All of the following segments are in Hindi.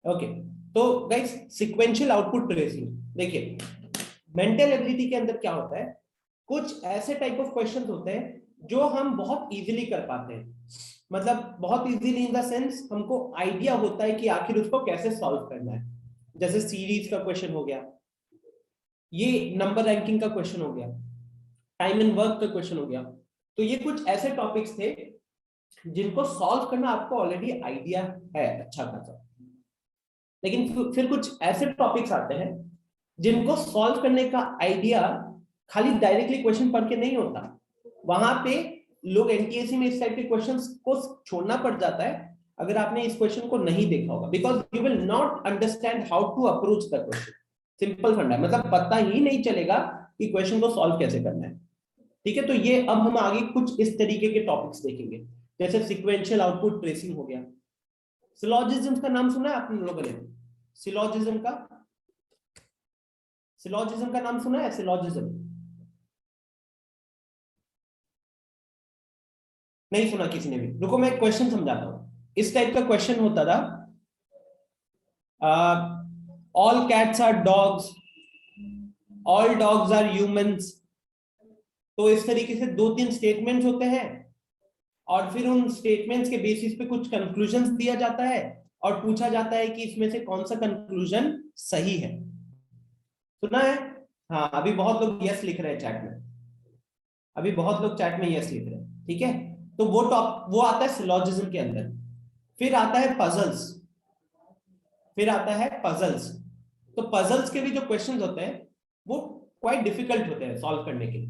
ओके, तो गाइस सिक्वेंशियल आउटपुट ट्रेसिंग देखिए, मेंटल एबिलिटी के अंदर क्या होता है, कुछ ऐसे टाइप ऑफ क्वेश्चंस होते हैं जो हम बहुत इजीली कर पाते हैं, मतलब बहुत इजीली इन द सेंस हमको आइडिया होता है कि आखिर उसको कैसे सॉल्व करना है। जैसे सीरीज का क्वेश्चन हो गया, ये नंबर रैंकिंग का क्वेश्चन हो गया, टाइम एंड वर्क का क्वेश्चन हो गया। तो ये कुछ ऐसे टॉपिक्स थे जिनको सॉल्व करना आपको ऑलरेडी आइडिया है अच्छा खासा, लेकिन फिर कुछ ऐसे टॉपिक्स आते हैं जिनको सॉल्व करने का आइडिया खाली डायरेक्टली क्वेश्चन पढ़ के नहीं होता। वहां पे लोग एनटीएससी में इस टाइप के क्वेश्चंस को छोड़ना पड़ जाता है अगर आपने इस क्वेश्चन को नहीं देखा होगा, because you will not understand how to approach the question. Simple funda, मतलब पता ही नहीं चलेगा कि क्वेश्चन को सॉल्व कैसे करना है। ठीक है, तो ये अब हम आगे कुछ इस तरीके के टॉपिक्स देखेंगे, जैसे सिक्वेंशियल आउटपुट ट्रेसिंग हो गया। सिलॉजिज्म का नाम सुना है आप लोगों ने? सिलॉजिज्म का, सिलॉजिज्म का नाम सुना है? सिलॉजिज्म नहीं सुना किसी ने भी? रुको मैं क्वेश्चन समझाता हूं। इस टाइप का क्वेश्चन होता था, all cats are dogs, all dogs are humans. तो इस तरीके से दो तीन स्टेटमेंट्स होते हैं और फिर उन स्टेटमेंट्स के बेसिस पे कुछ कंक्लूजन्स दिया जाता है और पूछा जाता है कि इसमें से कौन सा कंक्लूजन सही है। सुना है? हाँ, अभी बहुत लोग यस लिख रहे हैं चैट में, अभी बहुत लोग चैट में यस लिख रहे हैं। ठीक है, तो वो आता है सिलॉजिज्म के अंदर। फिर आता है पजल्स, फिर आता है पजल्स। तो पजल्स के भी जो क्वेश्चंस होते हैं वो क्वाइट डिफिकल्ट होते हैं सॉल्व करने के लिए।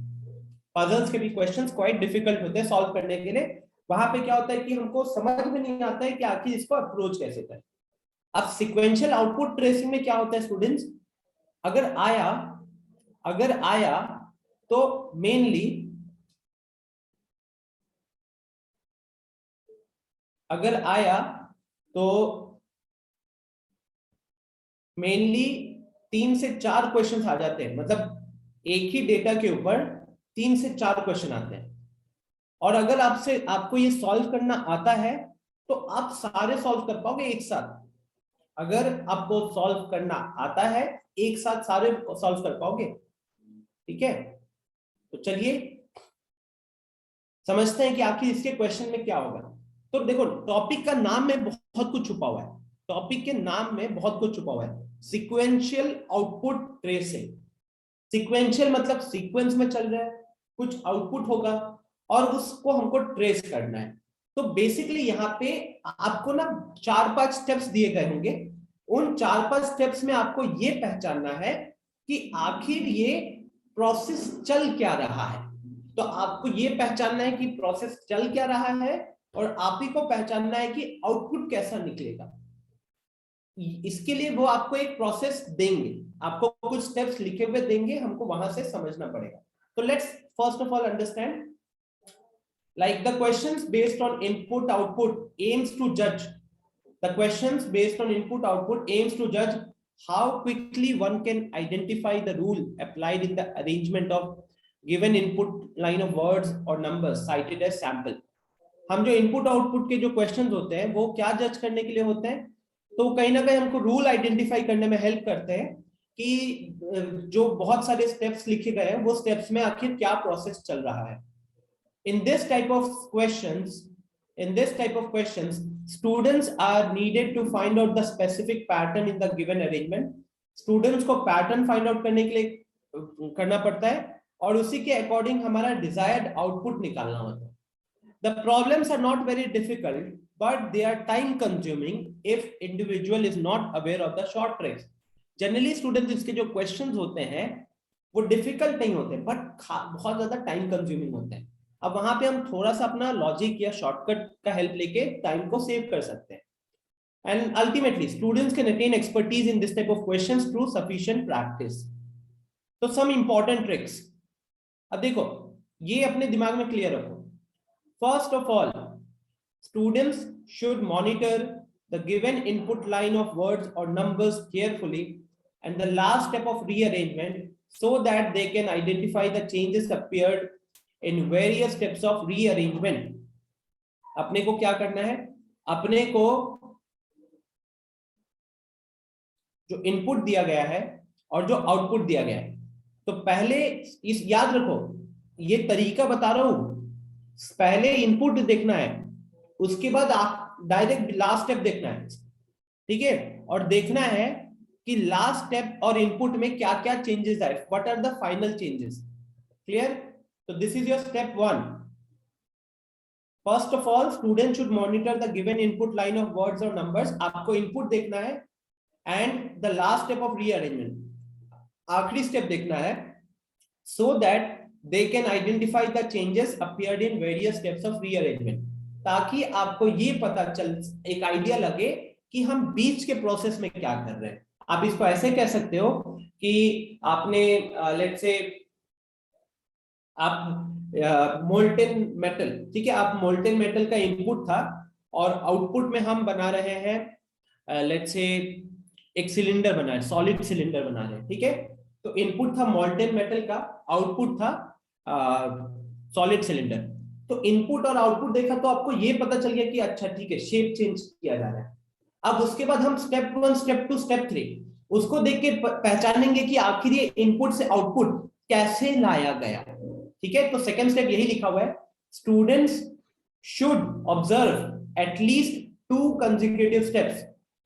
पजल्स के भी क्वेश्चंस क्वाइट डिफिकल्ट होते हैं सॉल्व करने के लिए। वहां पे क्या होता है कि हमको समझ में नहीं आता है कि आखिर इसको अप्रोच कैसे करें। अब सिक्वेंशियल आउटपुट ट्रेसिंग में क्या होता है स्टूडेंट्स, अगर आया अगर आया तो मेनली, अगर आया तो मेनली 3 से 4 क्वेश्चन आ जाते हैं, मतलब एक ही डेटा के ऊपर 3 से 4 क्वेश्चन आते हैं। और अगर आपको ये सॉल्व करना आता है तो आप सारे सॉल्व कर पाओगे एक साथ। अगर आपको सॉल्व करना आता है एक साथ सारे सॉल्व कर पाओगे। ठीक है, तो चलिए समझते हैं कि आखिर इसके क्वेश्चन में क्या होगा। तो देखो, टॉपिक का नाम में बहुत कुछ छुपा हुआ है, टॉपिक के नाम में बहुत कुछ छुपा हुआ है। सिक्वेंशियल आउटपुट ट्रेसिंग, सीक्वेंशियल मतलब सीक्वेंस में चल रहा है, कुछ आउटपुट होगा और उसको हमको ट्रेस करना है। तो बेसिकली यहाँ पे आपको ना 4-5 स्टेप्स दिए गए होंगे। उन 4-5 स्टेप्स में आपको ये पहचानना है कि आखिर ये प्रोसेस चल क्या रहा है। तो आपको ये पहचानना है कि प्रोसेस चल क्या रहा है और आप ही को पहचानना है कि आउटपुट कैसा निकलेगा। इसके लिए वो आपको एक प्रोसेस देंगे, आपको कुछ स्टेप्स लिखे हुए देंगे, हमको वहां से समझना पड़ेगा। तो let's first of all understand, like the questions based on input output aims to judge, the questions based on input output aims to judge how quickly one can identify the rule applied in the arrangement of given input line of words or numbers cited as sample। हम जो इनपुट आउटपुट के जो क्वेश्चंस होते हैं वो क्या जज करने के लिए होते हैं, तो कहीं ना कहीं हमको रूल आइडेंटिफाई करने में हेल्प करते हैं कि जो बहुत सारे स्टेप्स लिखे गए हैं वो स्टेप्स में आखिर क्या प्रोसेस चल रहा है। in this type of questions in this type of questions students are needed to find out the specific pattern in the given arrangement। students को pattern find out करने के लिए करना पड़ता है और उसी के अकॉर्डिंग हमारा desired output निकालना होता है। the problems are not very difficult but they are time consuming if individual is not aware of the short tricks। generally students इसके जो questions होते हैं वो difficult नहीं होते बट बहुत ज्यादा time consuming होते हैं। अब वहां पे हम थोड़ा सा अपना लॉजिक या शॉर्टकट का हेल्प लेके टाइम को सेव कर सकते हैं। And ultimately students can attain expertise in this type of questions through sufficient practice. तो सम इंपॉर्टेंट ट्रिक्स, अब देखो ये अपने दिमाग में क्लियर रखो। First of all students should monitor the given input line of words or numbers carefully and the last step of rearrangement so that they can identify the changes appeared in various steps of rearrangement। अपने को क्या करना है, अपने को जो इनपुट दिया गया है और जो आउटपुट दिया गया है। तो पहले इस याद रखो, ये तरीका बता रहा हूं, पहले इनपुट देखना है, उसके बाद आप डायरेक्ट लास्ट स्टेप देखना है, ठीक है, और देखना है कि लास्ट स्टेप और इनपुट में क्या क्या चेंजेस आए, what are the final changes. Clear? तो this is your step 1। First of all student should monitor the given input line of words और नंबर्स। आपको इनपुट देखना है and the last step of rearrangement, आखिरी स्टेप देखना है, so that they can identify the changes appeared in various steps of rearrangement, ताकि आपको ये पता चल, एक आइडिया लगे कि हम बीच के प्रोसेस में क्या कर रहे हैं। आप इसको ऐसे कह सकते हो कि आपने लेट्स से आप मोल्टेन मेटल, ठीक है, आप मोल्टेन मेटल का इनपुट था और आउटपुट में हम बना रहे हैं लेट्स से एक सिलेंडर बना है, सॉलिड सिलेंडर बना रहे हैं, ठीक है। तो इनपुट था मोल्टेन मेटल का, आउटपुट था सॉलिड सिलेंडर। तो इनपुट और आउटपुट देखा तो आपको ये पता चल गया कि अच्छा ठीक है, शेप चेंज किया जा रहा है। अब उसके बाद हम स्टेप 1, स्टेप 2, स्टेप 3 उसको देख के पहचानेंगे कि आखिर ये इनपुट से आउटपुट कैसे लाया गया, ठीक है। तो सेकंड स्टेप यही लिखा हुआ है, students should observe at least 2 consecutive steps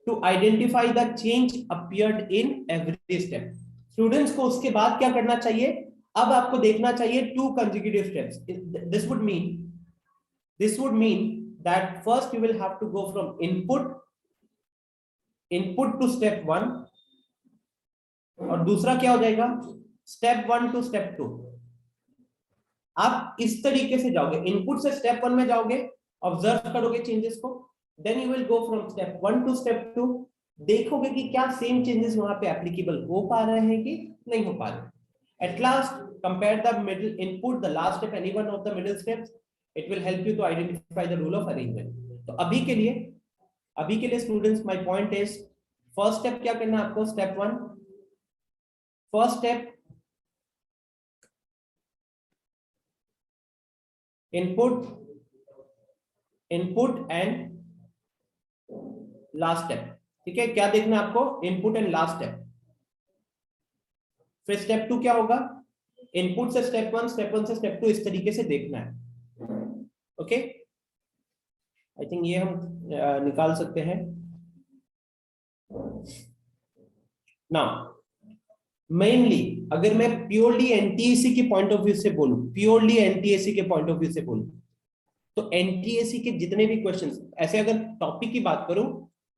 to identify the change appeared in every step। Students को उसके बाद क्या करना चाहिए, अब आपको देखना चाहिए 2 consecutive steps। this would mean that first you will have to go from input to step 1 और दूसरा क्या हो जाएगा, step 1 to step 2। आप इस तरीके से जाओगे, इनपुट से स्टेप 1 में जाओगे, ऑब्जर्व करोगे चेंजेस को, then you will go from step 1 to step 2, देखोगे कि क्या सेम चेंजेस वहां पे एप्लीकेबल हो पा रहे हैं कि नहीं हो पा रहे। At last compare the middle input, the last step, any one of the middle steps, it will help you to identify the rule of arrangement. तो अभी के लिए students, my point is, first step क्या करना है आपको, step 1, first step input and last step, ठीक है। क्या देखना है आपको, इनपुट एंड लास्ट स्टेप। फिर स्टेप 2 क्या होगा, इनपुट से स्टेप 1, स्टेप 1 से स्टेप 2, इस तरीके से देखना है। ओके, आई थिंक ये हम निकाल सकते हैं। नाउ मेनली अगर मैं प्योरली एनटीएसी के पॉइंट ऑफ व्यू से बोलूं, तो एनटीएसी के जितने भी क्वेश्चंस, ऐसे अगर टॉपिक की बात करूं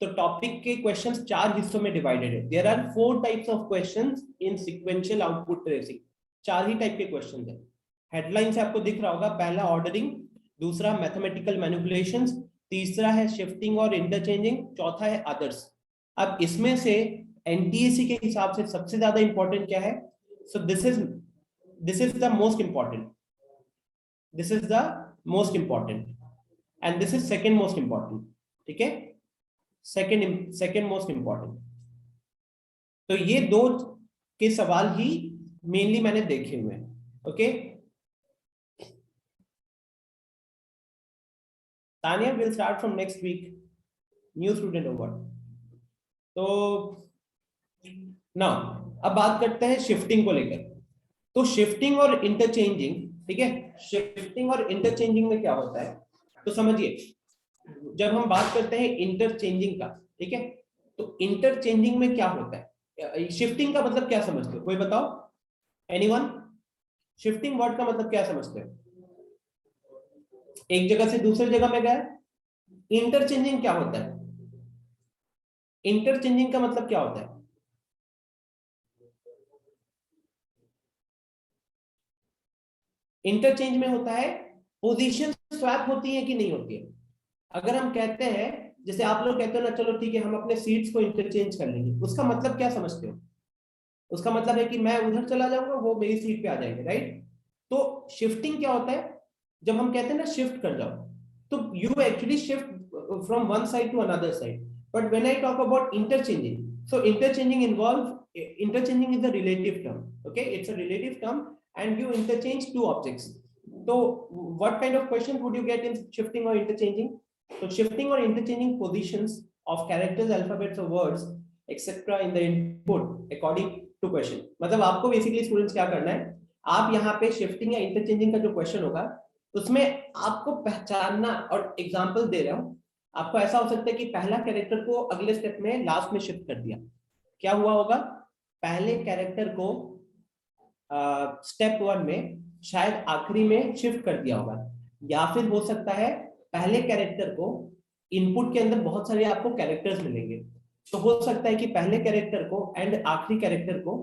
तो टॉपिक के क्वेश्चंस 4 हिस्सों में डिवाइडेड है। There are 4 types of questions in sequential output tracing. 4 ही टाइप के क्वेश्चंस है। हेडलाइन से आपको दिख रहा होगा, पहला ऑर्डरिंग, दूसरा मैथमेटिकल मैनिपुलेशंस, तीसरा है शिफ्टिंग और इंटरचेंजिंग, चौथा है अदर्स। अब इसमें से एनटीएसी के हिसाब से सबसे ज्यादा इंपॉर्टेंट क्या है, so this is the most important, and this is second most important, ठीक है, सेकंड मोस्ट इंपॉर्टेंट। तो ये 2 के सवाल ही मेनली मैंने देखे हुए हैं। Okay, Tania will start from next week, new student over. तो नाउ अब बात करते हैं शिफ्टिंग को लेकर। तो शिफ्टिंग और इंटरचेंजिंग, ठीक है, शिफ्टिंग और इंटरचेंजिंग में क्या होता है, तो समझिए, जब हम बात करते हैं इंटरचेंजिंग का, ठीक है, तो इंटरचेंजिंग में क्या होता है, शिफ्टिंग का मतलब क्या समझते हो, कोई बताओ, एनीवन? शिफ्टिंग वर्ड का मतलब क्या समझते हो, एक जगह से दूसरी जगह में गए। इंटरचेंजिंग क्या होता है, इंटरचेंजिंग का मतलब क्या होता है, इंटरचेंज में होता है पोजीशन स्वैप होती है कि नहीं होती है। अगर हम कहते हैं, जैसे आप लोग कहते हो ना, चलो ठीक है हम अपने सीट्स को इंटरचेंज कर लेंगे, उसका मतलब क्या समझते हो, उसका मतलब है कि मैं उधर चला जाऊंगा, वो मेरी सीट पे आ जाएंगे, राइट। तो शिफ्टिंग क्या होता है, जब हम कहते हैं ना शिफ्ट कर जाओ, तो you actually shift from one side to another side. But when I talk about interchanging, so interchanging is a relative term, okay, it's a relative term and you interchange 2 objects. So what kind of questions would you get in shifting or interchanging? So shifting or interchanging positions of characters, alphabets or words etcetera in the input according to question. मतलब आपको बेसिकली स्टूडेंट्स क्या करना है, आप यहाँ पे शिफ्टिंग या इंटरचेंजिंग का जो क्वेश्चन होगा उसमें आपको पहचानना, और एग्जांपल दे रहा हूँ आपको, ऐसा हो सकता है कि पहला कैरेक्टर को अगले स्टेप में लास्ट में शिफ्ट कर दिया। क्या हुआ होगा, पहले कैरेक्टर को स्टेप 1 में शायद आखिरी में शिफ्ट कर दिया होगा, या फिर हो सकता है पहले कैरेक्टर को, इनपुट के अंदर बहुत सारे आपको कैरेक्टर्स मिलेंगे, तो हो सकता है कि पहले कैरेक्टर को एंड आखिरी कैरेक्टर को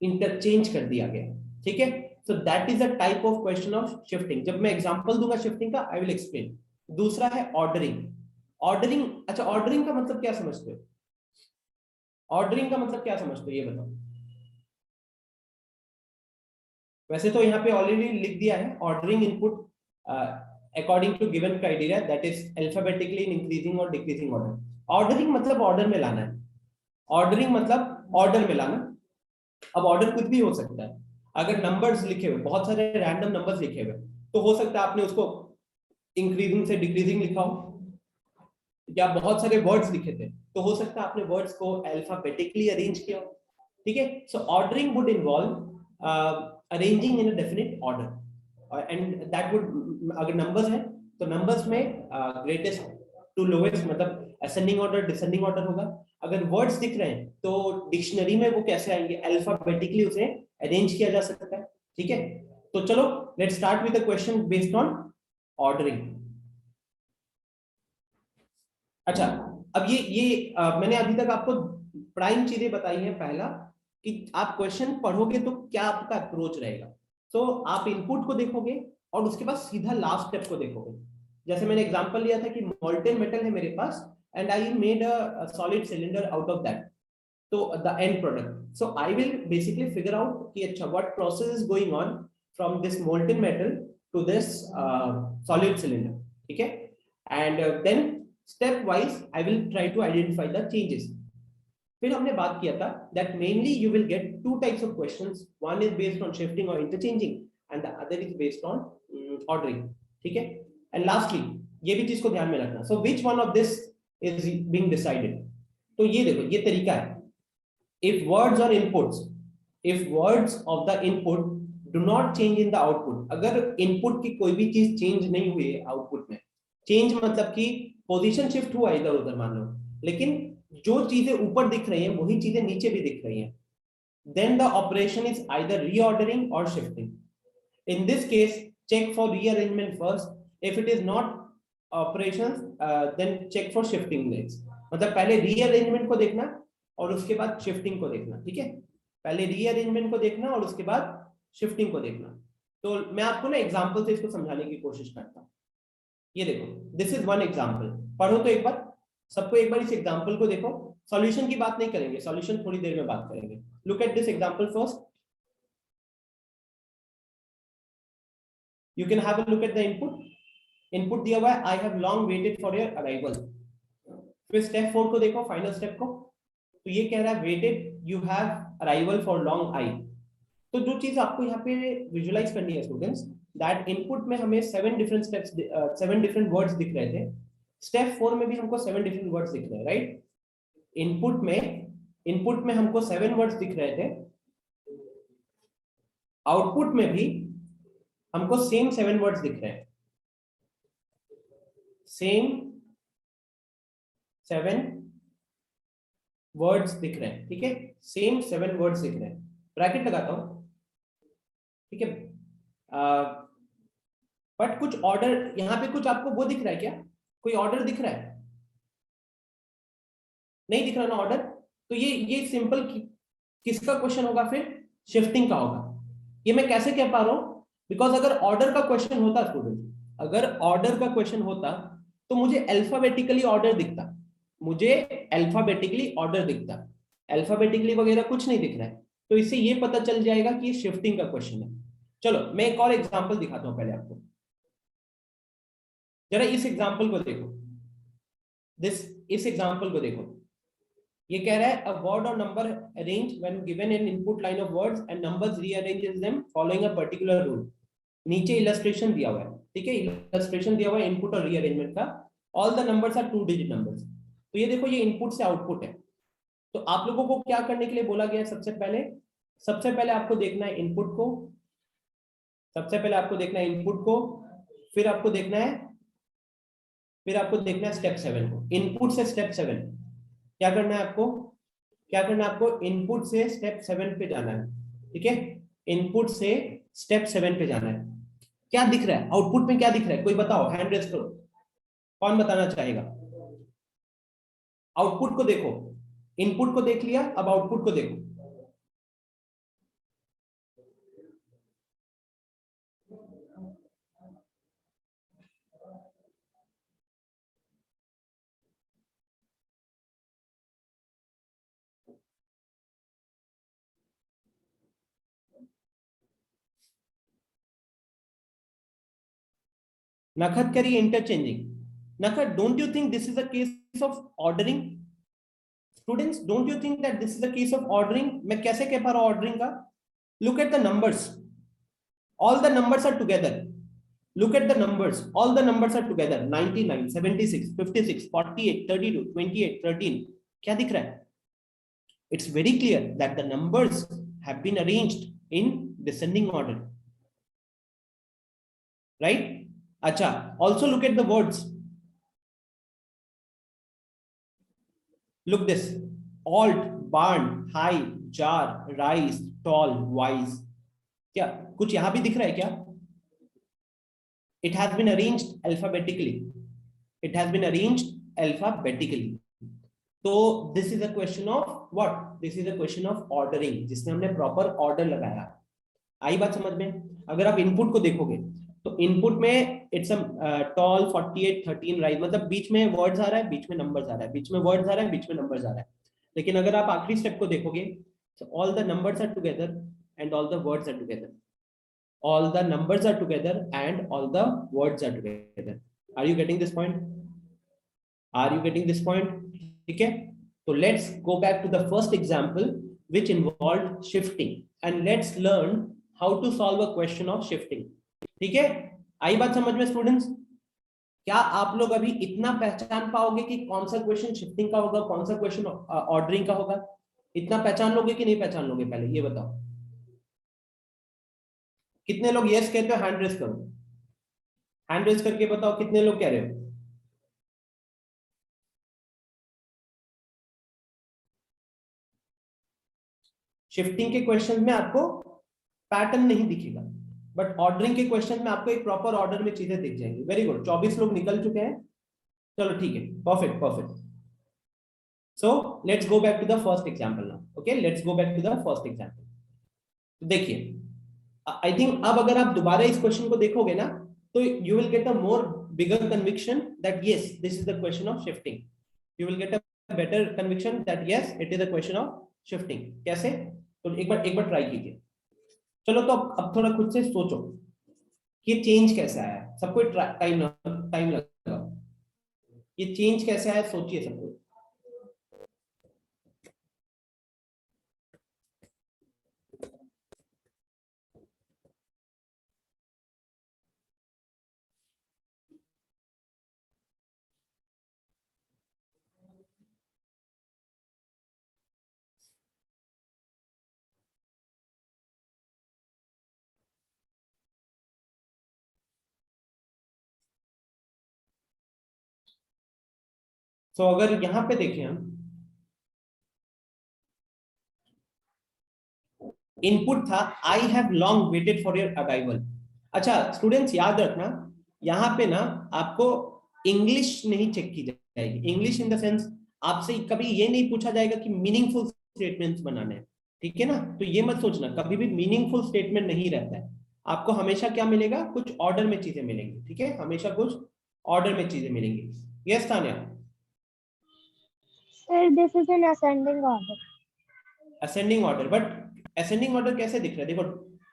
इंटरचेंज कर दिया गया। ठीक है, so that is a type of question of shifting. जब मैं एग्जांपल दूंगा शिफ्टिंग का, आई विल एक्सप्लेन। दूसरा है ऑर्डरिंग। ऑर्डरिंग, अच्छा ऑर्डरिंग का मतलब क्या समझते हो? ऑर्डरिंग का मतलब क्या समझते हो ये बताओ। वैसे तो यहाँ पे ऑलरेडी लिख दिया है, ordering input according to given criteria, that is alphabetically in increasing और डिक्रीजिंग ऑर्डर। ऑर्डरिंग मतलब ऑर्डर में लाना है, ऑर्डरिंग मतलब ऑर्डर में लाना। अब ऑर्डर कुछ भी हो सकता है, अगर नंबर्स लिखे हुए, बहुत सारे रैंडम नंबर्स लिखे हुए, तो हो सकता है आपने उसको इंक्रीजिंग से डिक्रीजिंग लिखा हो, या बहुत सारे वर्ड्स लिखे थे तो हो सकता है आपने वर्ड्स को अल्फाबेटिकली अरेंज किया हो। ठीक है, so ordering would involve arranging in a definite order, and that would, अगर नंबर्स हैं तो नंबर्स में ग्रेटेस्ट टू लोएस्ट, मतलब असेंडिंग ऑर्डर डिसेंडिंग ऑर्डर होगा। अगर वर्ड्स दिख रहे हैं तो डिक्शनरी में वो कैसे आएंगे, अल्फाबेटिकली उसे अरेंज किया जा सकता है। ठीक है, तो चलो let's start with the question based on ordering. अच्छा, अब मैंने अभी तक आपको प्राइम चीजें बताई हैं। पहला कि आप क्वेश्चन पढ़ोगे तो क्या आपका अप्रोच रहेगा, तो आप इनपुट को देखोगे और उसके बाद सीधा लास्ट स्टेप को देखोगे। जैसे मैंने एग्जांपल लिया था कि मोल्टेन मेटल है मेरे पास and I made a solid cylinder out of that, तो the end product, so I will basically figure out कि अच्छा what process is going on from this molten metal to this solid cylinder. ठीक है, and then step wise I will try to identify the changes. फिर हमने बात किया था that mainly you will get two types of questions, one is based on shifting और interchanging and the other is based on ordering. ठीक है, एंड लास्टली ये भी चीज को ध्यान में रखना, so which one of this is being decided. तो ये देखो ये तरीका है, if words or inputs, if words of the input do not change in the output, अगर इनपुट की कोई भी चीज चेंज नहीं हुई है आउटपुट में, चेंज मतलब कि पोजीशन शिफ्ट हुआ इधर उधर मान लो, लेकिन जो चीजें ऊपर दिख रही हैं वही चीजें नीचे भी दिख रही हैं, then the operation is either reordering or shifting. In this case, check for rearrangement first. If it is not operations, then check for shifting next. मतलब पहले रीअरेंजमेंट को देखना और उसके बाद शिफ्टिंग को देखना। ठीक है, पहले रीअरेंजमेंट को देखना और उसके बाद शिफ्टिंग को देखना। तो मैं आपको ना एग्जांपल से इसको समझाने की कोशिश करता हूँ। ये देखो, दिस इज वन एग्जांपल, पढ़ो तो एक बार, सबको एक बार इस एग्जांपल को देखो। सॉल्यूशन की बात नहीं करेंगे, सॉल्यूशन थोड़ी देर में बात करेंगे। Look at this example first, you can have a look at the input दिया हुआ है, I have long waited for your arrival। फिर स्टेप 4 को देखो, फाइनल स्टेप को, तो ये कह रहा है waited you have arrival for long I. तो जो चीज आपको यहाँ पे विजुअलाइज करनी है स्टूडेंट्स, दैट इनपुट में हमें 7 डिफरेंट स्टेप्स, 7 डिफरेंट वर्ड्स दिख रहे थे। स्टेप 4 में भी हमको 7 डिफरेंट वर्ड्स दिख रहे हैं, राइट? इनपुट में हमको 7 वर्ड्स दिख रहे थे, आउटपुट में भी हमको सेम 7 वर्ड्स दिख रहे हैं, सेम 7 वर्ड्स दिख रहे हैं। ठीक है, सेम 7 वर्ड्स दिख रहे हैं, ब्रैकेट लगाता हूं। ठीक है, बट कुछ ऑर्डर यहाँ पे, कुछ आपको वो दिख रहा है क्या, कोई ऑर्डर दिख रहा है? नहीं दिख रहा ना ऑर्डर, तो ये सिंपल किसका क्वेश्चन होगा फिर? शिफ्टिंग का होगा। ये मैं कैसे कह पा रहा हूं? बिकॉज अगर ऑर्डर का क्वेश्चन होता स्टूडेंट, अगर ऑर्डर का क्वेश्चन होता तो मुझे अल्फाबेटिकली ऑर्डर दिखता, मुझे अल्फाबेटिकली ऑर्डर दिखता, अल्फाबेटिकली वगैरह कुछ नहीं दिख रहा है, तो इससे ये पता चल जाएगा कि ये शिफ्टिंग का क्वेश्चन है। चलो मैं एक और एग्जांपल दिखाता हूं पहले आपको, जरा इस एग्जांपल को देखो, इस एग्जांपल को देखो। ये कह रहा है अ वर्ड और number arrange when given in input line of words and numbers rearranges them following a particular rule. नीचे इलस्ट्रेशन दिया हुआ है, ठीक है, इलस्ट्रेशन दिया हुआ है इनपुट और रीअरेंजमेंट का। All the numbers are 2 digit numbers. तो ये देखो, ये इनपुट से आउटपुट है, तो आप लोगों को क्या करने के लिए बोला गया है? सबसे पहले आपको देखना है इनपुट को, सबसे पहले आपको देखना है इनपुट को, फिर आपको देखना है स्टेप 7 को। इनपुट से स्टेप 7 क्या करना है आपको? इनपुट से स्टेप 7 पे जाना है, ठीक है? इनपुट से स्टेप 7 पे जाना है। क्या दिख रहा है आउटपुट में? क्या दिख रहा है? कोई बताओ, हैंड रेज करो, कौन बताना चाहेगा? आउटपुट को देखो, इनपुट को देख लिया, अब आउटपुट को देखो। Nakhat carry interchanging. Nakhat, don't you think this is a case of ordering? Students, don't you think that this is a case of ordering? मैं कैसे कह पा रहा हूं ordering का? Look at the numbers. All the numbers are together. Look at the numbers. All the numbers are together. 99, 76, 56, 48, 32, 28, 13. क्या दिख रहा है? It's very clear that the numbers have been arranged in descending order. Right? Acha. Also look at the words. Look this. Alt, barn, high, jar, rise, tall, wise. क्या कुछ यहां भी दिख रहा है क्या? It has been arranged alphabetically. It has been arranged alphabetically. तो this is a question of what? This is a question of ordering, जिसमें हमने proper order लगाया। आई बात समझ में? अगर आप इनपुट को देखोगे तो इनपुट में इट्स टॉल 48 13 राइट, मतलब बीच में वर्ड्स आ रहा है, बीच में नंबर्स आ रहा है, बीच में वर्ड्स आ रहा है, बीच में नंबर्स आ रहा है। लेकिन अगर आप आखिरी स्टेप को देखोगे तो all the numbers are together and all the words are together, all the numbers are together and all the words are together. Are you getting this point? Are you getting this point? ठीक है, तो let's go back to the first example which involved shifting and let's learn how to solve a question of shifting. ठीक है, आई बात समझ में स्टूडेंट्स? क्या आप लोग अभी इतना पहचान पाओगे कि कौन सा क्वेश्चन शिफ्टिंग का होगा, कौन सा क्वेश्चन ऑर्डरिंग का होगा? इतना पहचान लोगे कि नहीं पहचान लोगे? पहले ये बताओ, कितने लोग यस कहते हो? हैंड रेज करो, हैंड रेज करके बताओ कितने लोग कह रहे हो। शिफ्टिंग के क्वेश्चन में आपको पैटर्न नहीं दिखेगा, बट ऑर्डरिंग के क्वेश्चन में आपको एक प्रॉपर ऑर्डर में चीजें दिख जाएंगी। वेरी गुड, 24 लोग निकल चुके हैं, चलो ठीक है, perfect perfect. So let's go back to the first example now. Okay, let's go back to the first example. तो देखिए, आई थिंक अब अगर आप दोबारा इस क्वेश्चन को देखोगे ना तो you will get a more bigger conviction that yes this is the question of shifting. You will get a better conviction that yes it is a question of shifting. कैसे? तो एक बार ट्राई कीजिए। चलो, तो अब थोड़ा खुद से सोचो कि चेंज कैसे आया। सबको टाइम लगा, ये चेंज कैसे आया, सोचिए सबको। तो अगर यहां पे देखें हम, इनपुट था आई have long waited for your arrival. अच्छा स्टूडेंट्स, याद रखना यहाँ पे ना आपको इंग्लिश नहीं चेक की जाएगी। इंग्लिश इन द सेंस आपसे कभी ये नहीं पूछा जाएगा कि मीनिंगफुल स्टेटमेंट्स बनाने हैं, ठीक है ना? तो ये मत सोचना, कभी भी मीनिंगफुल स्टेटमेंट नहीं रहता है। आपको हमेशा क्या मिलेगा? कुछ ऑर्डर में चीजें मिलेंगी, ठीक है? हमेशा कुछ ऑर्डर में चीजें मिलेंगी। Yes Tanya? Sir, this is an ascending order. Ascending order, but ascending order कैसे दिख रहा है? देखो,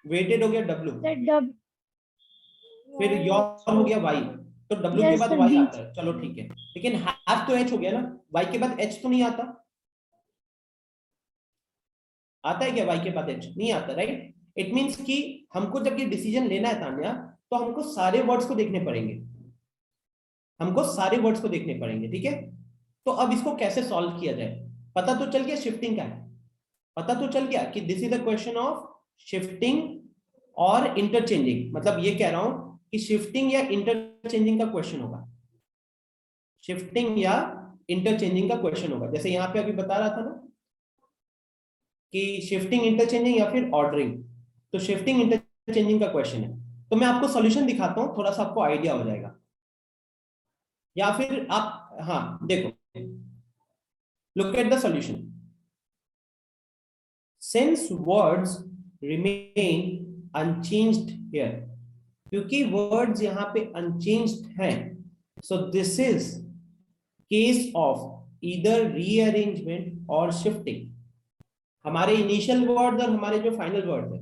वेटेड हो गया W, Sir, फिर योर हो गया Y, तो W के yes, बाद sir, Y B. आता है, चलो ठीक है। लेकिन हैव तो H हो गया ना, Y के बाद H तो नहीं आता। आता है क्या Y के बाद H? नहीं आता, राइट? इट मींस कि हमको जब ये डिसीजन लेना है तान्या, तो हमको सारे वर्ड्स को देखने पड़ेंगे, हमको सारे वर्ड्स को देखने पड़ेंगे, ठीक है? तो अब इसको कैसे सॉल्व किया जाए? पता तो चल गया शिफ्टिंग क्या है, पता तो चल गया कि this is the question of shifting और इंटरचेंजिंग। मतलब ये कह रहा हूं कि शिफ्टिंग या इंटरचेंजिंग का क्वेश्चन होगा, शिफ्टिंग या इंटरचेंजिंग का क्वेश्चन होगा। जैसे यहाँ पे अभी बता रहा था ना कि शिफ्टिंग, इंटरचेंजिंग या फिर ऑर्डरिंग, तो शिफ्टिंग इंटरचेंजिंग का क्वेश्चन है। तो मैं आपको सॉल्यूशन दिखाता हूं, थोड़ा सा आपको आइडिया हो जाएगा। या फिर आप, हाँ देखो, look at the solution. Since words remain unchanged here, क्योंकि words यहाँ पे unchanged हैं, so this is case of either rearrangement or shifting। हमारे इनिशियल वर्ड्स और हमारे जो फाइनल वर्ड्स है,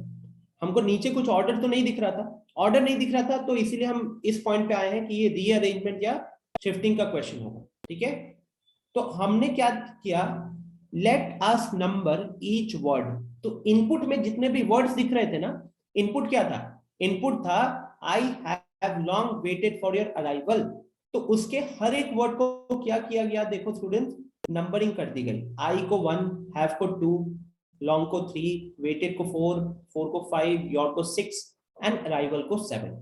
हमको नीचे कुछ ऑर्डर तो नहीं दिख रहा था, ऑर्डर नहीं दिख रहा था, तो इसीलिए हम इस पॉइंट पे आए हैं कि ये रीअरेंजमेंट या शिफ्टिंग का क्वेश्चन होगा। ठीक है, तो हमने क्या किया, let us number each word. तो इनपुट में जितने भी वर्ड्स दिख रहे थे ना, इनपुट क्या था, इनपुट था आई have long waited for your arrival. तो उसके हर एक वर्ड को क्या किया गया, देखो स्टूडेंट्स, नंबरिंग कर दी गई। आई को 1, हैव को 2, लॉन्ग को 3, वेटेड को 4, 4 को 5, योर को 6 एंड अराइवल को 7।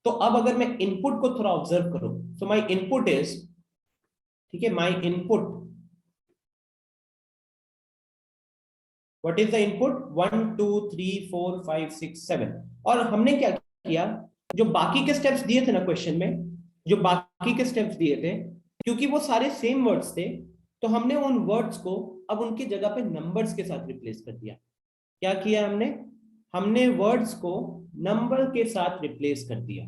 तो अब अगर मैं इनपुट को थोड़ा ऑब्जर्व करूं, सो माय इनपुट इज, ठीक है, my input, what is the input, 1 2 3 4 5 6 7। और हमने क्या किया, जो बाकी के स्टेप्स दिए थे ना क्वेश्चन में, जो बाकी के स्टेप्स दिए थे, क्योंकि वो सारे सेम वर्ड्स थे, तो हमने उन वर्ड्स को अब उनकी जगह पे नंबर्स के साथ रिप्लेस कर दिया। क्या किया हमने, हमने वर्ड्स को नंबर के साथ रिप्लेस कर दिया।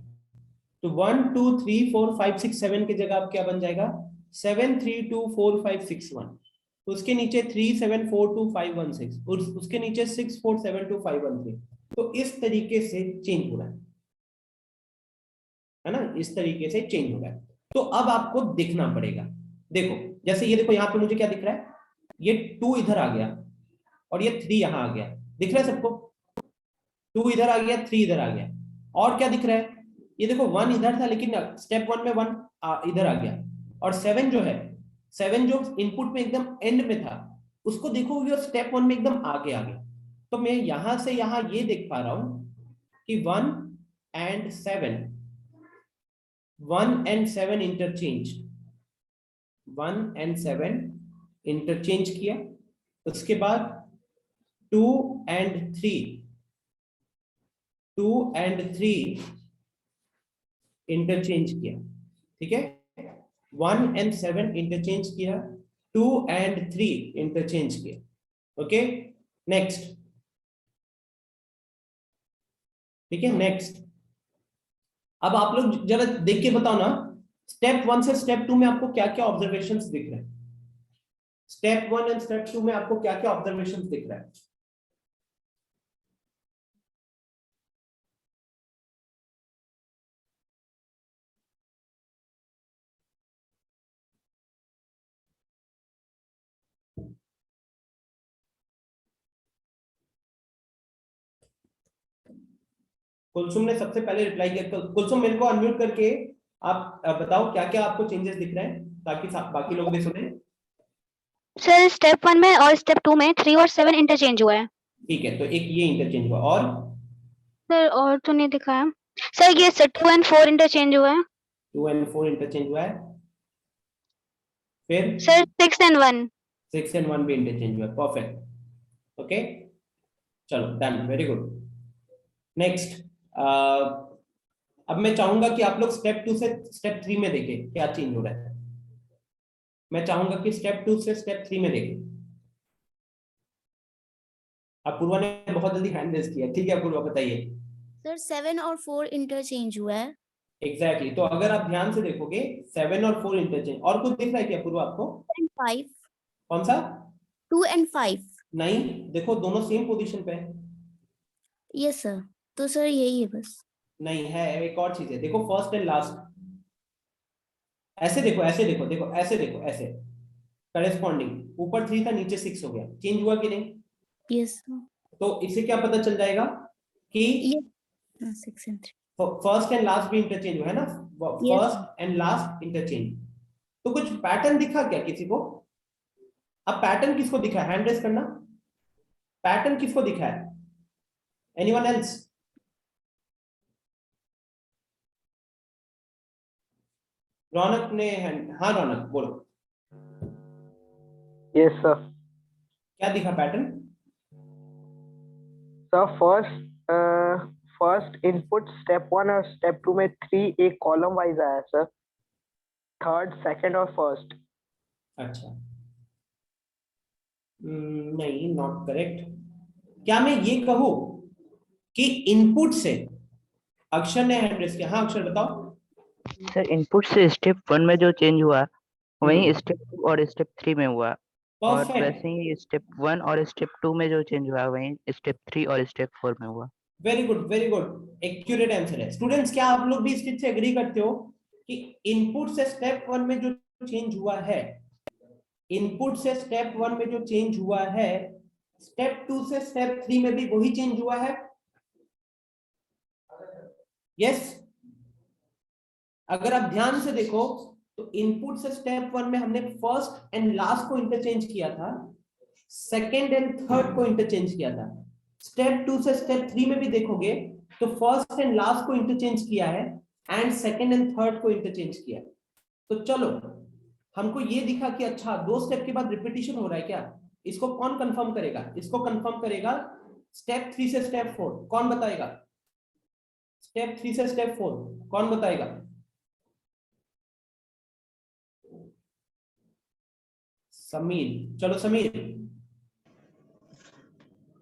तो 1 2 3 4 5 6 7 की जगह अब क्या बन जाएगा, 7 3 2 4 5 6 1। उसके नीचे 3 7 4 2 5 1 6, उसके नीचे 6 4 7 2 5 1 3। तो इस तरीके से चेंज हो रहा है ना, इस तरीके से चेंज हो रहा है। तो अब आपको देखना पड़ेगा, देखो जैसे ये देखो, यहाँ पे मुझे क्या दिख रहा है, ये 2 इधर आ गया और ये 3 यहाँ आ गया, दिख रहा है सबको, 2 इधर आ गया, 3 इधर आ गया। और क्या दिख रहा है, ये देखो 1 इधर था, लेकिन स्टेप 1 में 1 इधर आ गया। और 7 जो है, 7 जो इनपुट में एकदम एंड में था, उसको देखोगे और स्टेप 1 में एकदम आगे आ गया। तो मैं यहां से यहां ये देख पा रहा हूं कि 1 and 7, 1 and 7 interchange, 1 and 7 interchange किया। उसके बाद 2 एंड 3, 2 एंड 3 इंटरचेंज किया। ठीक है, 1 एंड 7 इंटरचेंज किया, 2 एंड 3 इंटरचेंज किया। ओके, नेक्स्ट, ठीक है, नेक्स्ट। अब आप लोग जरा देख के बताओ ना, स्टेप 1 से स्टेप 2 में आपको क्या क्या ऑब्जर्वेशंस दिख रहे हैं, स्टेप 1 एंड स्टेप 2 में आपको क्या क्या ऑब्जर्वेशंस दिख रहा है। कुलसुम ने सबसे पहले रिप्लाई किया, तो कुलसुम मेरे को अनम्यूट करके आप बताओ क्या क्या आपको चेंजेस दिख रहे हैं, ताकि बाकी लोग भी सुने। सर स्टेप 1 में और स्टेप 2 में 3 और 7 इंटरचेंज हुआ है। ठीक है, तो एक ये इंटरचेंज हुआ, और सर और तो नहीं दिखा है सर, ये 2 एंड 4 इंटरचेंज हुआ है। 2 एंड 4 इंटरचेंज हुआ है, फिर सर 6 एंड 1। 6 एंड 1 भी इंटरचेंज हुआ है, परफेक्ट। ओके, चलो डन, वेरी गुड। नेक्स्ट, अब मैं चाहूंगा कि आप लोग स्टेप 2 से स्टेप 3 में देखें क्या चेंज हो रहा है। मैं चाहूंगा कि स्टेप 2 से स्टेप 3 में देखें। अपूर्वा ने बहुत जल्दी हैंड रेज किया, ठीक है अपूर्वा बताइए। सर 7 और 4 इंटरचेंज हुआ है। एग्जैक्टली, तो अगर आप ध्यान से देखोगे 7 और 4 इंटरचेंज, और कुछ दिख रहा है क्या अपूर्वा आपको, 5 कौन सा, 2 एंड 5। नहीं, देखो दोनों सेम पोजीशन पे है। यस सर, तो सर यही है बस। नहीं है, एक और चीज है, देखो फर्स्ट एंड लास्ट, ऐसे देखो, ऐसे देखो, देखो ऐसे देखो, ऐसे करेस्पॉन्डिंग, ऊपर 3 था नीचे 6 हो गया, चेंज हुआ कि नहीं। यस तो इससे क्या पता चल जाएगा कि ये 6 एंड 3। फर्स्ट एंड लास्ट भी इंटरचेंज हुआ है ना, Yes. First and last interchange. तो कुछ पैटर्न दिखा क्या किसी को, अब पैटर्न किसको दिखा है, हैंड रेस करना, पैटर्न किसको दिखा है, एनीवन एल्स? रौनक ने हैंड, हाँ रौनक बोलो, Yes, sir. क्या दिखा pattern? Sir, first input step 1 और step 2 में 3 एक कॉलम वाइज आया सर, थर्ड सेकंड और फर्स्ट। अच्छा नहीं, नॉट करेक्ट। क्या मैं ये कहूं कि इनपुट से, अक्षर ने हैंड रेस किया, हाँ अक्षर बताओ। सर इनपुट से स्टेप 1 में जो चेंज हुआ वही हम्म, स्टेप 2 और स्टेप 3 में हुआ, और परफेक्ट, वैसे ही स्टेप 1 और स्टेप 2 में जो चेंज हुआ वही स्टेप 3 और स्टेप 4 में हुआ। Very good very good, accurate answer है। स्टूडेंट्स क्या आप लोग भी इस चीज से एग्री करते हो कि इनपुट से स्टेप 1 में जो चेंज हुआ है, इनपुट से स्टेप 1 में जो चेंज हुआ है, स्टेप 2 से स्टेप 3 में भी वही चेंज हुआ है? यस। अगर आप ध्यान से देखो तो इनपुट से स्टेप 1 में हमने फर्स्ट एंड लास्ट को इंटरचेंज किया था, सेकंड एंड थर्ड को इंटरचेंज किया था। स्टेप 2 से स्टेप 3 में भी देखोगे तो फर्स्ट एंड लास्ट को इंटरचेंज किया है एंड सेकंड एंड थर्ड को इंटरचेंज किया है। तो चलो हमको ये दिखा कि अच्छा 2 स्टेप के बाद रिपीटिशन हो रहा है क्या, इसको कौन कंफर्म करेगा? इसको कंफर्म करेगा स्टेप 3 से स्टेप 4, कौन बताएगा? स्टेप 3 से स्टेप 4 कौन बताएगा? समीर, चलो समीर।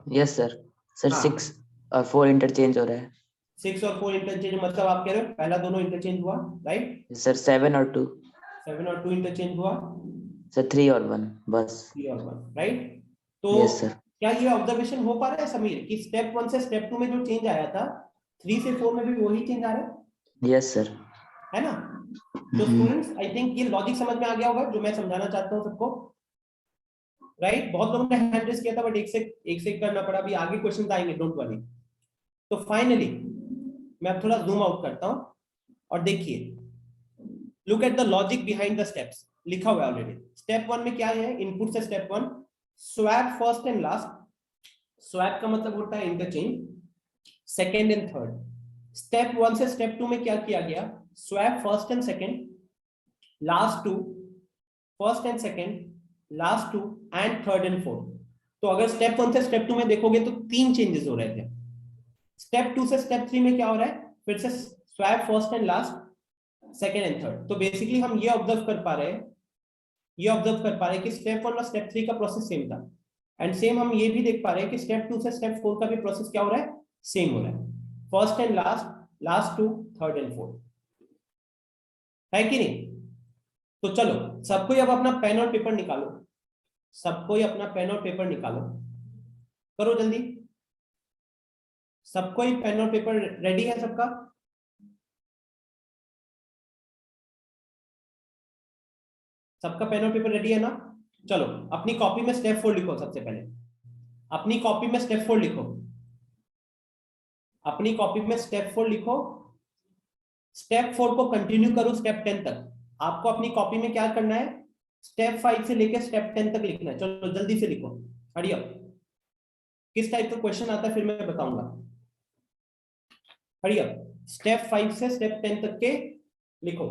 Yes sir. सर हाँ। 6 और 4 इंटरचेंज हो रहा है। 6 और 4 इंटरचेंज, मतलब आप कह रहे हो पहला दोनों इंटरचेंज हुआ, राइट? सर 7 और 2। 7 और 2 इंटरचेंज हुआ, सर 3 और 1 बस। 3 और 1, राइट? तो यस सर। क्या ये ऑब्जर्वेशन हो पा रहा है समीर कि स्टेप 1 से स्टेप 2 में जो चेंज आया था 3 से 4 में भी वही चेंज आ रहा है? Yes sir. है ना? तो स्टूडेंट्स आई थिंक ये लॉजिक समझ में आ गया होगा जो मैं समझाना चाहता हूँ सबको, राइट? बहुत लोगों ने हैंड रेस किया था बट एक से करना पड़ा, अभी आगे क्वेश्चन आएंगे, डोंट वरी। तो फाइनली मैं अब थोड़ा जूम आउट करता हूं और देखिए, look at the logic behind the steps, लिखा हुआ है ऑलरेडी। स्टेप 1 में क्या है, इनपुट से step 1 swap first and last, swap का मतलब होता है interchange, second and third. Step 1 से स्टेप 2 में क्या किया गया, swap first and second, last two, first and second, last two and third and fourth. तो अगर स्टेप 1 से स्टेप 2 में देखोगे तो 3 चेंजेस हो रहे थे। स्टेप 2 से स्टेप 3 में क्या हो रहा है, फिर से swap first and last, second and third. तो बेसिकली हम ये ऑब्जर्व कर पा रहे हैं कि स्टेप 1 और स्टेप 3 का प्रोसेस सेम था, एंड सेम हम ये भी देख पा रहे हैं कि स्टेप 2 से स्टेप 4 का भी प्रोसेस क्या हो रहा है, सेम हो रहा है, first and last, last two, third and fourth, है कि नहीं? तो चलो सबको अब अपना पेन और पेपर निकालो, सबको अपना पेन और पेपर निकालो, करो जल्दी। सबको ही पेन और पेपर रेडी है सबका? सबका पेन और पेपर रेडी है ना? चलो अपनी कॉपी में स्टेप 4 लिखो। सबसे पहले अपनी कॉपी में स्टेप 4 लिखो, अपनी कॉपी में स्टेप 4 लिखो। स्टेप 4 को कंटिन्यू करो स्टेप 10 तक। आपको अपनी कॉपी में क्या करना है, स्टेप 5 से लेकर स्टेप 10 तक लिखना है। चलो जल्दी से लिखो, हरी अप। किस टाइप का क्वेश्चन आता है फिर मैं बताऊंगा, हरी अप। स्टेप 5 से स्टेप 10 तक के लिखो।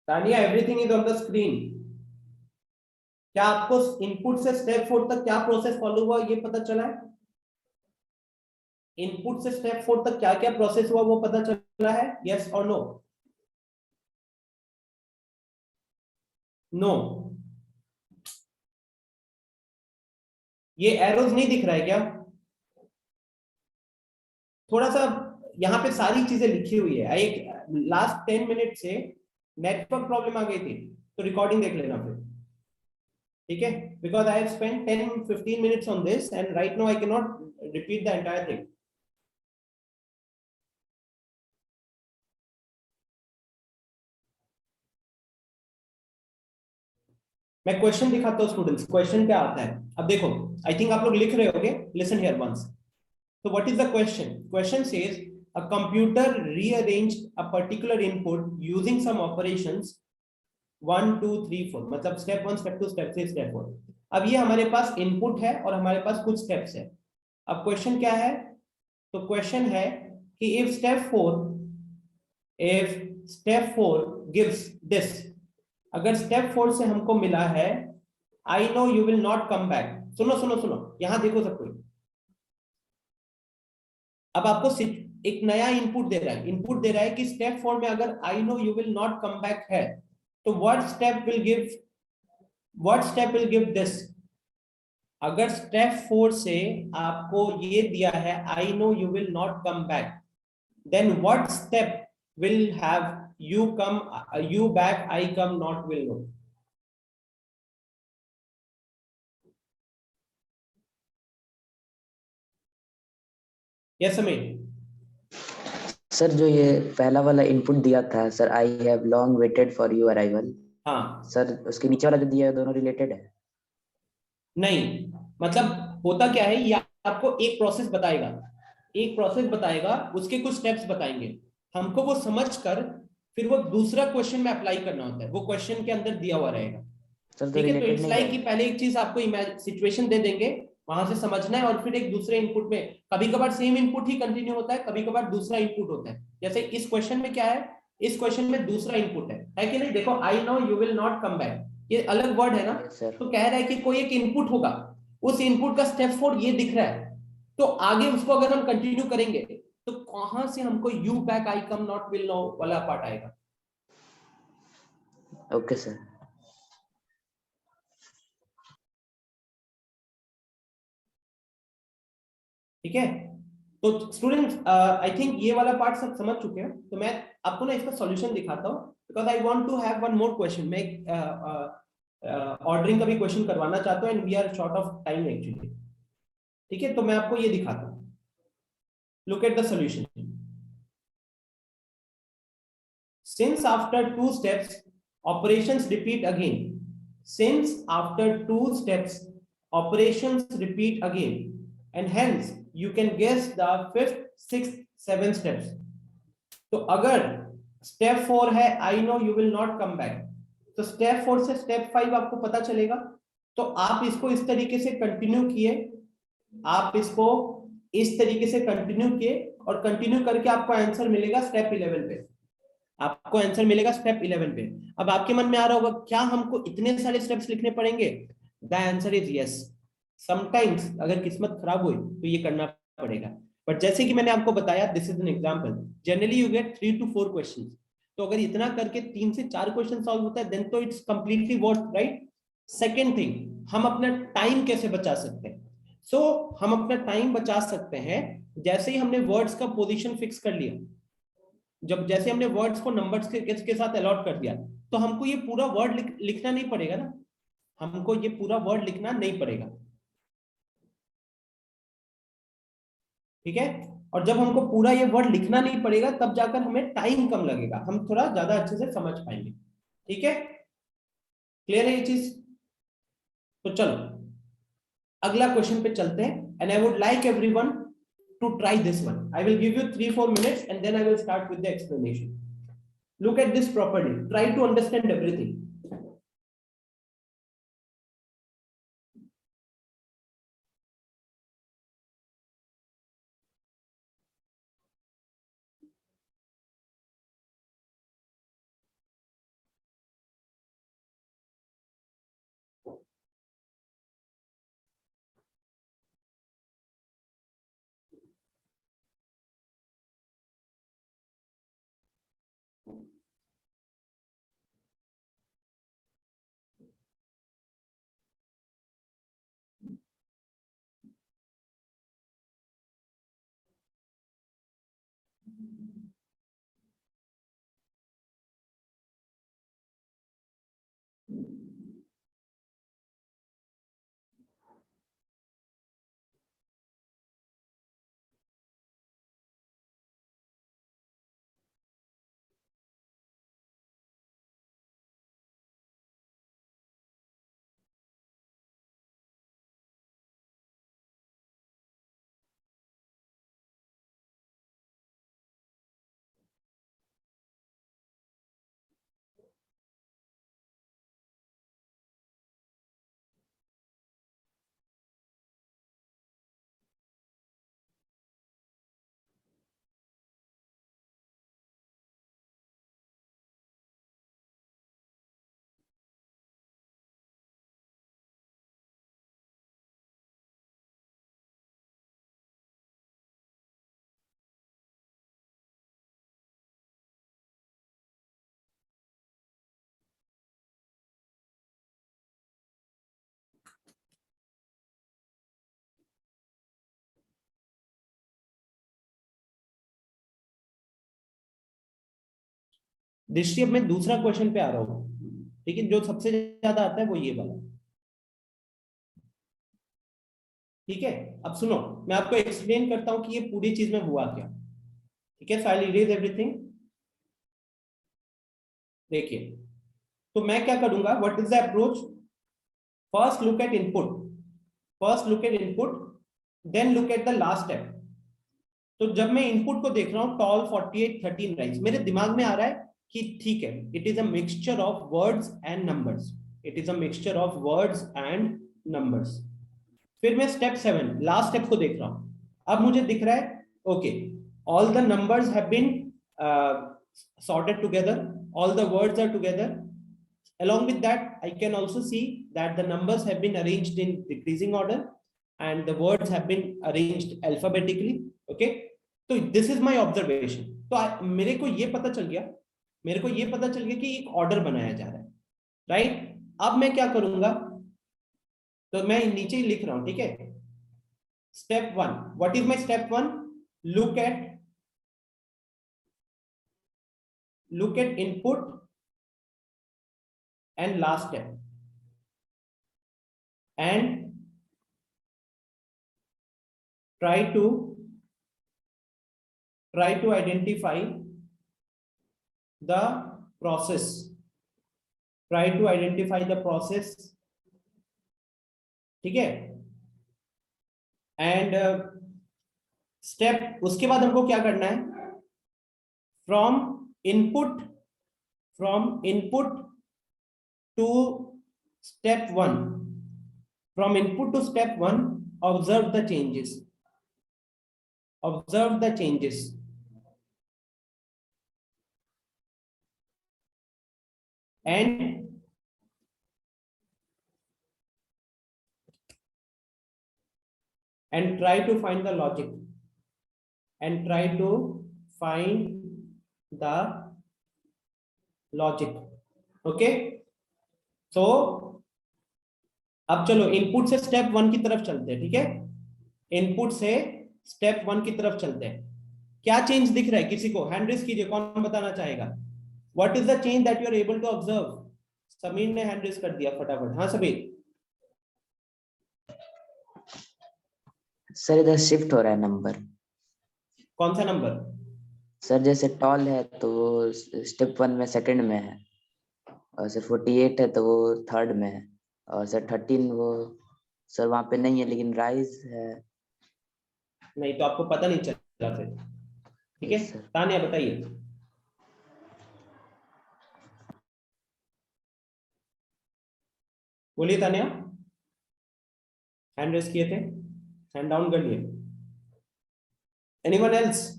Tania, everything is on the screen. क्या आपको इनपुट से स्टेप 4 तक क्या प्रोसेस फॉलो हुआ ये पता चला है? इनपुट से स्टेप 4 तक क्या क्या प्रोसेस हुआ वो पता चला है? यस और नो? नो। ये एरोज नहीं दिख रहा है क्या? थोड़ा सा यहाँ पे सारी चीजें लिखी हुई है। एक लास्ट 10 मिनट से नेटवर्क प्रॉब्लम आ गई थी, तो रिकॉर्डिंग देख लेना फिर, ठीक है? Because I have spent 10-15 minutes on this and right now I can not repeat the entire thing. मैं क्वेश्चन दिखाता हूँ स्टूडेंट्स, क्वेश्चन क्या आता है। अब देखो, आई थिंक आप लोग लिख रहे होगे, listen here once. So what is the question? Question says a computer rearranged a particular input using some operations 1 2 3 4, मतलब step 1 step 2 step 3 step 4। अब ये हमारे पास इनपुट है और हमारे पास कुछ स्टेप्स है। अब क्वेश्चन क्या है? तो क्वेश्चन है कि if step 4 gives this, अगर step 4 से हमको मिला है I know you will not come back। सुनो सुनो सुनो, यहां देखो सब कोई। अब आपको एक नया इनपुट दे रहा है, इनपुट दे रहा है कि स्टेप 4 में अगर I know you will not come back है, तो what step will give this. अगर स्टेप 4 से आपको ये दिया है I know you will not come back, then what step will have you back I come not will know. Yes Sameer. Sir जो ये पहला वाला इनपुट दिया था sir, I have long waited for your arrival, हाँ सर उसके नीचे वाला जो दिया है दोनों रिलेटेड है? नहीं, मतलब होता क्या है, ये आपको एक प्रोसेस बताएगा, एक प्रोसेस बताएगा, उसके कुछ स्टेप्स बताएंगे, हमको वो समझकर फिर वो दूसरा क्वेश्चन में अप्लाई करना होता है, वो क्वेश्चन के अंदर दिया हुआ रहेगा। सर तो ठीक है, तो रिलेटेड इट्स नहीं लाइक है? कि पहले एक चीज आपको सिचुएशन दे देंगे, वहां से समझना है, और फिर एक दूसरे इनपुट में, कभी कभार सेम इनपुट ही कंटिन्यू होता है, कभी कभार दूसरा इनपुट होता है। जैसे इस क्वेश्चन में क्या है, इस क्वेश्चन में दूसरा इनपुट है कि नहीं? देखो, आई know you will not come back, ये अलग वर्ड है ना, यस सर। तो कह रहा है कि कोई एक इनपुट होगा, उस इनपुट का स्टेप 4 ये दिख रहा है, तो आगे उसको अगर हम कंटिन्यू करेंगे तो कहां से हमको you back I come not will know वाला पार्ट आएगा। Okay sir. ठीक है, तो स्टूडेंट्स आई थिंक ये वाला पार्ट सब समझ चुके हैं, तो मैं आपको ना इसका सॉल्यूशन दिखाता हूं, because I want to have one more question. मैं ऑर्डरिंग का भी क्वेश्चन करवाना चाहता हूं and we are short of time actually. ठीक है, तो मैं आपको ये दिखाता हूं, look at the solution. Since after 2 steps operations repeat again, since after 2 steps operations repeat again, and hence you can guess the 5th 6th 7th steps। तो अगर स्टेप 4 है I know you will not come back, तो स्टेप 4 से स्टेप 5 आपको पता चलेगा, तो आप इसको इस तरीके से कंटिन्यू किए, आप इसको इस तरीके से कंटिन्यू किए, और कंटिन्यू करके आपको आंसर मिलेगा स्टेप 11 पे, आपको आंसर मिलेगा स्टेप 11 पे। अब आपके मन में आ रहा होगा, क्या हमको इतने सारे स्टेप्स लिखने पड़ेंगे? The answer is yes. Sometimes अगर किस्मत खराब हुई तो ये करना पड़ेगा, बट जैसे कि मैंने आपको बताया, this is an example, generally you get 3 to 4 questions, तो अगर इतना करके 3 से 4 क्वेश्चन सॉल्व होता है, देन तो it's completely worth, right? Second thing, हम अपना टाइम कैसे बचा सकते हैं? सो हम अपना टाइम बचा सकते हैं जैसे ही हमने वर्ड्स का पोजीशन फिक्स कर लिया, जब जैसे हमने वर्ड्स को नंबर्स के साथ अलॉट कर दिया, तो हमको ये पूरा वर्ड लिखना नहीं पड़ेगा ना, हमको ये पूरा वर्ड लिखना नहीं पड़ेगा। ठीक है, और जब हमको पूरा ये वर्ड लिखना नहीं पड़ेगा, तब जाकर हमें टाइम कम लगेगा, हम थोड़ा ज्यादा अच्छे से समझ पाएंगे। ठीक है, क्लियर है ये चीज? तो चलो अगला क्वेश्चन पे चलते हैं, and I would like everyone to try this one। I will give you 3-4 minutes and then I will start with the explanation। Look at this properly, try to understand everything। दृष्टि, अब मैं दूसरा क्वेश्चन पे आ रहा हूँ, ठीक है, जो सबसे ज्यादा आता है वो ये वाला, ठीक है। अब सुनो, मैं आपको एक्सप्लेन करता हूँ कि ये पूरी चीज में हुआ क्या, ठीक है। So I will erase everything. देखिए, तो मैं क्या करूंगा, what is the approach, first look at input, first look at input, then look at the last step. तो जब मैं इनपुट को देख रहा हूं, टॉल 48 13 राइज, मेरे दिमाग में आ रहा है कि ठीक है, it is a mixture of words and numbers, it is a mixture of words and numbers. फिर मैं स्टेप 7 लास्ट स्टेप को देख रहा हूं, अब मुझे दिख रहा है okay, all the numbers have been sorted together, all the words are together. Along with that, I can also see that the numbers have been arranged in decreasing order and the words have been arranged alphabetically. Okay, so this is my observation. तो मेरे को ये पता चल गया, मेरे को ये पता चल गया कि एक ऑर्डर बनाया जा रहा है, राइट। अब मैं क्या करूंगा, तो मैं नीचे ही लिख रहा हूं, ठीक है। Step 1, what is my step 1, look at input and last step and try to identify the process, try to identify the process, ठीक है। एंड स्टेप, उसके बाद हमको क्या करना है, from input to step 1, from input to step 1, observe the changes, observe the changes, and try to find the logic, and try to find the logic. Okay, so अब चलो इनपुट से स्टेप 1 की तरफ चलते हैं, ठीक है। इनपुट से स्टेप 1 की तरफ चलते हैं। क्या चेंज दिख रहा है किसी को, हैंड रेज कीजिए, कौन बताना चाहेगा, what is the change that you are able to observe. Sameer ने हैंड रेज कर दिया फटाफट, हाँ समीर। सर इधर शिफ्ट हो रहा है नंबर। कौन सा नंबर सर? जैसे टॉल है तो स्टेप 1 में सेकंड में है, और सर 48 है तो वो थर्ड में है, और सर 13 वो सर वहां पे नहीं है, लेकिन राइज है। नहीं तो आपको पता नहीं चला फिर, ठीक है। तान्या बताइए। बोलिए तान्या, हैंड रेज किए थे, हैंड डाउन कर लिए। Anyone else?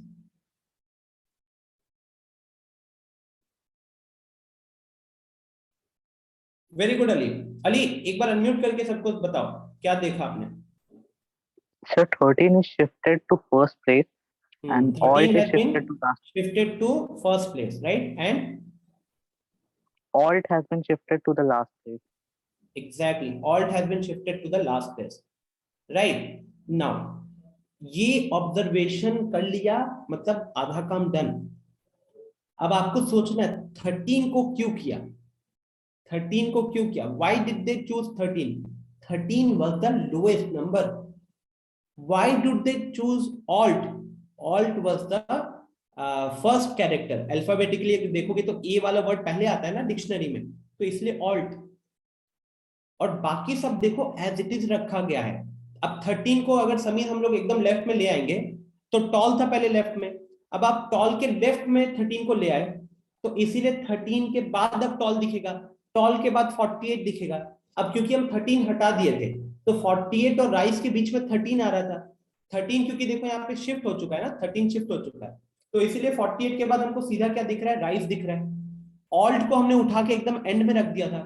Very good Ali. Ali एक बार अनम्यूट करके सबको बताओ क्या देखा आपने। Sir, 13 is shifted to first place and alt 13 is has been shifted to last. shifted to first place, right? And Alt has been shifted to the last place. exactly, alt has been shifted to the last place, right? Now ये ऑब्जर्वेशन कर लिया मतलब आधा काम डन। अब आपको सोचना है 13 को क्यों किया, 13 को क्यों किया, why did they choose 13? 13 was the lowest number. Why did they choose alt? Alt was the first character. Alphabetically देखोगे तो ए वाला वर्ड पहले आता है ना डिक्शनरी में, तो इसलिए ऑल्ट। और बाकी सब देखो एज इट इज रखा गया है। अब 13 को अगर समीर हम लोग एकदम लेफ्ट में ले आएंगे तो टॉल था पहले लेफ्ट में, अब आप टॉल के लेफ्ट में 13 को ले आए तो इसीलिए 13 के बाद अब टॉल दिखेगा, टॉल के बाद 48 दिखेगा। अब क्योंकि हम 13 हटा दिए थे तो 48 और राइस के बीच में 13 आ रहा था। 13 क्योंकि देखो यहाँ पे शिफ्ट हो चुका है ना, 13 शिफ्ट हो चुका है, तो इसीलिए 48 के बाद हमको सीधा क्या दिख रहा है, राइस दिख रहा है। ऑल्ट को हमने उठा के एकदम एंड में रख दिया था,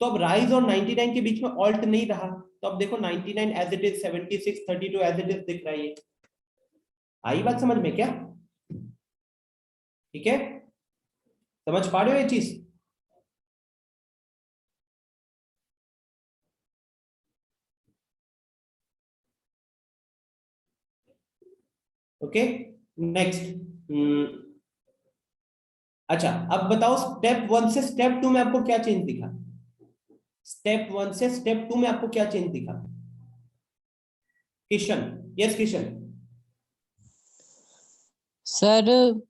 तो अब राइज और 99 के बीच में ऑल्ट नहीं रहा, तो अब देखो 99 as it is, 76 32 as it is दिख रहा है। आई बात समझ में क्या? ठीक है, समझ पा रहे हो ये चीज? Okay next. अच्छा अब बताओ स्टेप 1 से स्टेप 2 में आपको क्या चेंज दिखा? स्टेप 1 से स्टेप 2 में आपको क्या चेंज दिखा? किशन, यस किशन। सर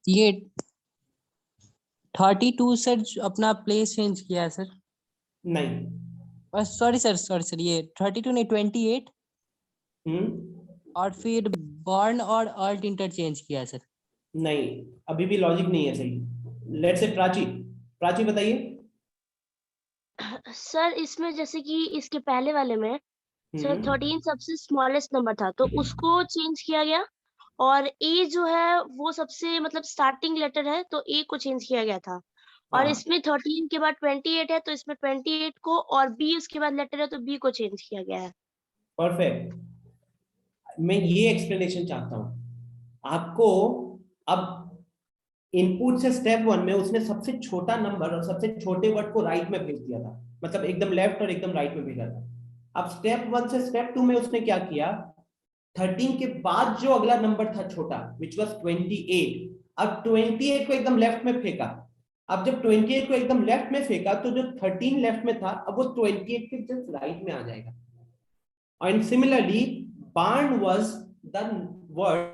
ये 32 सर अपना प्लेस चेंज किया है सर। नहीं, सॉरी सर ये 32 नहीं 28 और फिर बॉर्न और अल्ट इंटरचेंज किया है सर। नहीं, अभी भी लॉजिक नहीं है सही। लेट्स से प्राची, प्राची बताइए। सर इसमें जैसे कि इसके पहले वाले में सर 13 सबसे स्मॉलेस्ट नंबर था तो उसको चेंज किया गया, और ए जो है वो सबसे मतलब स्टार्टिंग लेटर है तो ए को चेंज किया गया था। और इसमें 13 के बाद 28 है तो इसमें 28 को, और बी उसके बाद लेटर है तो बी को चेंज किया गया है। परफेक्ट, मैं ये एक्सप्लेनेशन चाहता हूं आपको। अब इनपुट से स्टेप 1 में उसने सबसे छोटा नंबर और सबसे छोटे वर्ड को राइट में भेज दिया था, मतलब एकदम लेफ्ट और एकदम राइट में भेजा था। अब स्टेप 1 से स्टेप 2 में उसने क्या किया, 13 के बाद जो अगला नंबर था छोटा विच वाज 28, अब 28 को एकदम लेफ्ट में फेंका। अब जब 28 को एकदम लेफ्ट में फेंका तो जो 13 लेफ्ट में था अब वो 28 के जस्ट राइट में आ जाएगा। And similarly barn was the word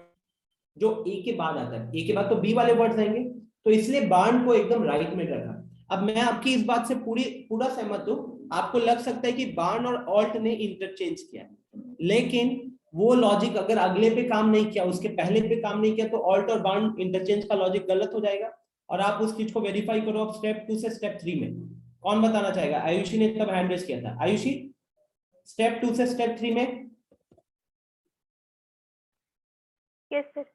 जो ए के बाद आता है, ए के बाद तो बी वाले वर्ड्स आएंगे, तो इसलिए बार्न को एकदम राइट में रखा। अब मैं आपकी इस बात से पूरा सहमत हूं। आपको लग सकता है कि बार्न और ऑल्ट ने इंटरचेंज किया, लेकिन वो लॉजिक अगर अगले पे काम नहीं किया, उसके पहले पे काम नहीं किया, तो ऑल्ट और बार्न इंटरचेंज का लॉजिक गलत हो जाएगा। और आप उस चीज को वेरीफाई करो अब स्टेप 2 से स्टेप 3 में। कौन बताना चाहेगा? आयुषी ने तब हैंड रेज किया था। आयुषी, स्टेप 2 से स्टेप 3 में। Yes, sir.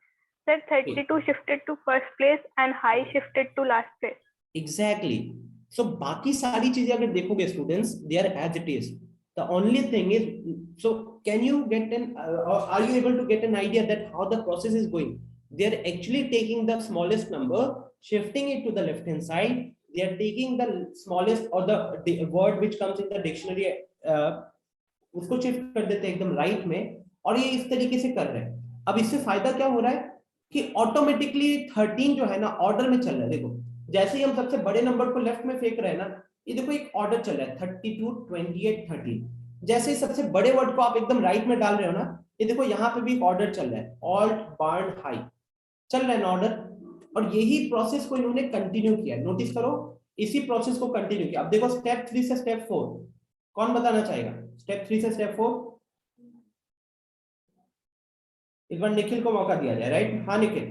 Sir, 32 shifted to first place and high shifted to last place. Exactly. So बाकी सारी चीजें अगर देखोगे students, they are as it is. The only thing is, so can you get an are you able to get an idea that how the process is going? They are actually taking the smallest number, shifting it to the left hand side. They are taking the smallest or the word which comes in the dictionary, उसको शिफ्ट कर देते हैं एकदम राइट में, और ये इस तरीके से कर रहे हैं। अब इससे फायदा क्या हो रहा है कि ऑटोमेटिकली 13 जो है ना ऑर्डर में चल रहा है। देखो जैसे ही हम सबसे बड़े नंबर को लेफ्ट में फेंक रहे हैं ना, ये देखो एक ऑर्डर चल रहा है 32 28 13। जैसे ही सबसे बड़े वर्ड को आप एकदम राइट में डाल रहे हो ना, ये देखो यहाँ पे भी एक ऑर्डर चल रहा है, ऑल्ट बार्न हाई चल रहा है ना ऑर्डर। और यही प्रोसेस को इन्होंने कंटिन्यू किया, नोटिस करो, इसी प्रोसेस को कंटिन्यू किया। अब देखो स्टेप 3 से स्टेप 4, कौन बताना चाहेगा? स्टेप 3 से स्टेप 4, एक बार निखिल को मौका दिया जाए, राइट? हाँ निखिल।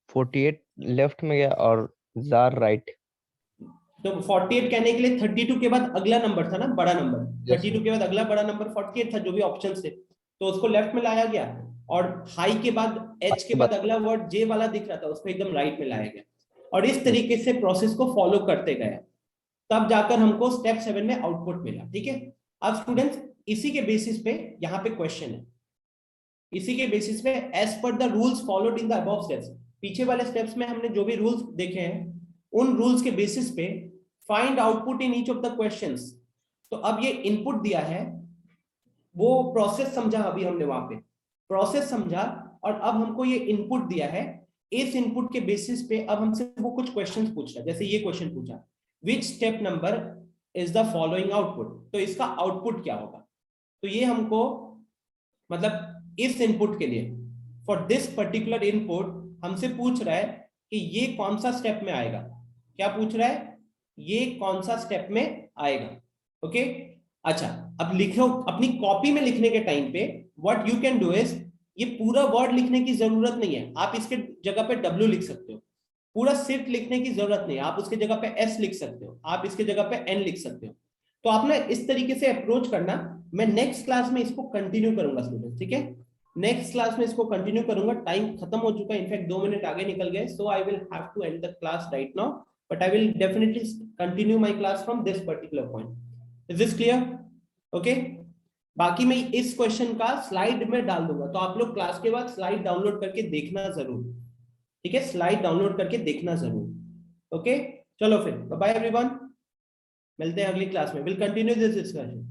48 लेफ्ट में गया और जार राइट। तो 48 कहने के लिए 32 के बाद अगला नंबर था ना, बड़ा नंबर। 32 के बाद अगला बड़ा नंबर 48 था, जो भी ऑप्शन थे, तो उसको लेफ्ट में लाया गया। और हाई के बाद एच के बाद अगला वर्ड जे वाला दिख रहा था, उसको एकदम राइट में लाया गया। और इस तरीके से प्रोसेस को फॉलो करते गए, तब जाकर हमको स्टेप 7 में आउटपुट मिला। ठीक है, अब स्टूडेंट्स इसी के बेसिस पे यहाँ पे क्वेश्चन है, इसी के बेसिस पे as per the rules followed in the above steps, पीछे वाले स्टेप्स में हमने जो भी रूल्स देखे हैं उन रूल्स के बेसिस पे find output in each of the questions. तो अब ये इनपुट दिया है वो प्रोसेस समझा अभी हमने, वहां पे प्रोसेस समझा, और अब हमको ये इनपुट दिया है, इस इनपुट के बेसिस पे अब हमसे वो कुछ क्वेश्चंस पूछ रहा है। जैसे ये क्वेश्चन पूछा, which step number is the following output, तो इसका आउटपुट क्या होगा। तो ये हमको मतलब इस इनपुट के लिए, फॉर दिस पर्टिकुलर इनपुट हमसे पूछ रहा है कि ये कौन सा स्टेप में आएगा। क्या पूछ रहा है, ये कौन सा स्टेप में आएगा। ओके अच्छा, अब लिखो अपनी कॉपी में लिखने के टाइम पे what you can do is, ये पूरा वर्ड लिखने की जरूरत नहीं है, आप इसके जगह पे W लिख सकते हो। पूरा सिर्फ लिखने की जरूरत नहीं है, आप उसके जगह पे S लिख सकते हो, आप इसके जगह पे N लिख सकते हो। तो आप ना इस तरीके से अप्रोच करना। मैं नेक्स्ट क्लास में इसको कंटिन्यू करूंगा स्टूडेंट्स, ठीक है, नेक्स्ट क्लास में इसको कंटिन्यू करूंगा। टाइम खत्म हो चुका है, इनफैक्ट 2 मिनट आगे निकल गए, so I will have to end the class right now, but I will definitely continue my class from this particular point. Is this clear? Okay, बाकी मैं इस क्वेश्चन का स्लाइड में डाल दूंगा, तो आप लोग क्लास के बाद स्लाइड डाउनलोड करके देखना जरूर, ठीक है, स्लाइड डाउनलोड करके देखना जरूर। ओके चलो फिर बाय एवरीवन, मिलते हैं अगली क्लास में, विल कंटिन्यू दिस डिस्कशन।